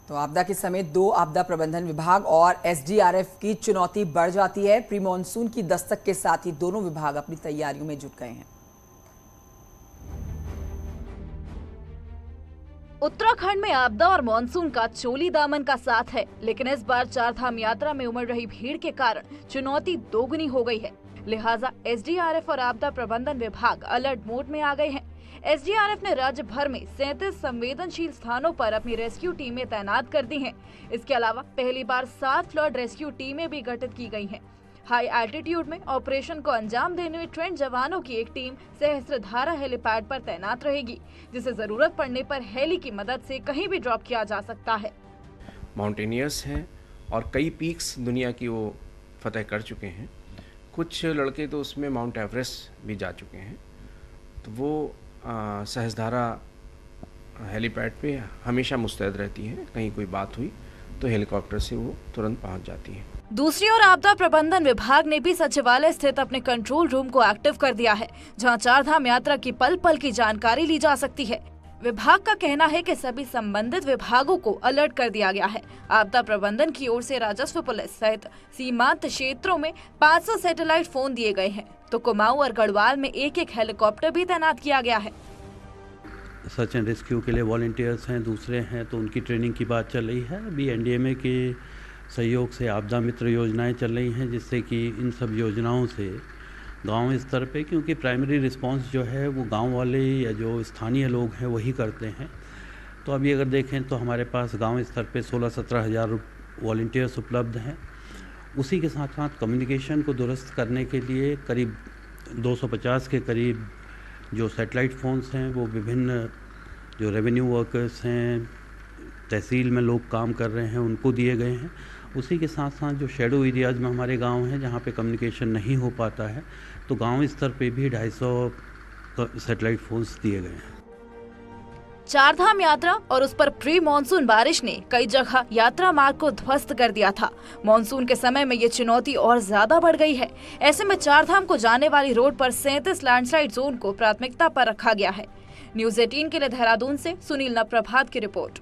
तो आपदा के समय 2 आपदा प्रबंधन विभाग और एसडीआरएफ की चुनौती बढ़ जाती है। प्री मानसून की दस्तक के साथ ही दोनों विभाग अपनी तैयारियों में जुट गए हैं। उत्तराखंड में आपदा और मानसून का चोली दामन का साथ है, लेकिन इस बार चारधाम यात्रा में उमड़ रही भीड़ के कारण चुनौती दोगुनी हो गई है। लिहाजा एसडीआरएफ और आपदा प्रबंधन विभाग अलर्ट मोड में आ गए हैं। एसडीआरएफ ने राज्य भर में 37 संवेदनशील स्थानों पर अपनी रेस्क्यू टीमें तैनात कर दी हैं। इसके अलावा पहली बार 7 फ्लड रेस्क्यू टीमें भी गठित की गई हैं। हाई एल्टीट्यूड में ऑपरेशन को अंजाम देने में ट्रेंड जवानों की एक टीम सहस्त्रधारा हेलीपैड पर तैनात रहेगी, जिसे जरूरत पड़ने पर हेली की मदद से कहीं भी ड्रॉप किया जा सकता है। माउंटेनियर्स हैं और कई पीक्स दुनिया की वो फतह कर चुके हैं। कुछ लड़के तो उसमें माउंट एवरेस्ट भी जा चुके हैं। तो वो सहस्त्रधारा हेलीपैड पे हमेशा मुस्तैद रहती हैं। कहीं कोई बात हुई तो हेलीकॉप्टर से वो तुरंत पहुंच जाती हैं। दूसरी ओर आपदा प्रबंधन विभाग ने भी सचिवालय स्थित अपने कंट्रोल रूम को एक्टिव कर दिया है, जहां चारधाम यात्रा की पल पल की जानकारी ली जा सकती है। विभाग का कहना है कि सभी संबंधित विभागों को अलर्ट कर दिया गया है। आपदा प्रबंधन की ओर से राजस्व पुलिस सहित सीमांत क्षेत्रों में 500 सैटेलाइट फोन दिए गए हैं, तो कुमाऊं और गढ़वाल में एक हेलीकॉप्टर भी तैनात किया गया है। सर्च एंड रेस्क्यू के लिए वॉलंटियर्स हैं, दूसरे हैं, तो उनकी ट्रेनिंग की बात चल रही है। अभी एनडीएमए के सहयोग से आपदा मित्र योजनाएं चल रही हैं, जिससे कि इन सब योजनाओं से गांव स्तर पे, क्योंकि प्राइमरी रिस्पांस जो है वो गांव वाले या जो स्थानीय लोग हैं वही करते हैं। तो अभी अगर देखें तो हमारे पास गांव स्तर पे 16-17 हज़ार वॉलंटियर्स उपलब्ध हैं। उसी के साथ साथ कम्युनिकेशन को दुरुस्त करने के लिए करीब 250 के करीब जो सैटेलाइट फ़ोन्स हैं वो विभिन्न जो रेवेन्यू वर्कर्स हैं, तहसील में लोग काम कर रहे हैं, उनको दिए गए हैं। उसी के साथ साथ जो शैडो एरियाज़ में हमारे गांव हैं जहां पे कम्युनिकेशन नहीं हो पाता है, तो गांव स्तर पे भी 250 सैटेलाइट फ़ोन्स दिए गए हैं। चारधाम यात्रा और उस पर प्री मानसून बारिश ने कई जगह यात्रा मार्ग को ध्वस्त कर दिया था। मानसून के समय में ये चुनौती और ज्यादा बढ़ गई है। ऐसे में चारधाम को जाने वाली रोड पर 37 लैंडस्लाइड जोन को प्राथमिकता पर रखा गया है। न्यूज़ 18 के लिए देहरादून से सुनील नप्रभात की रिपोर्ट।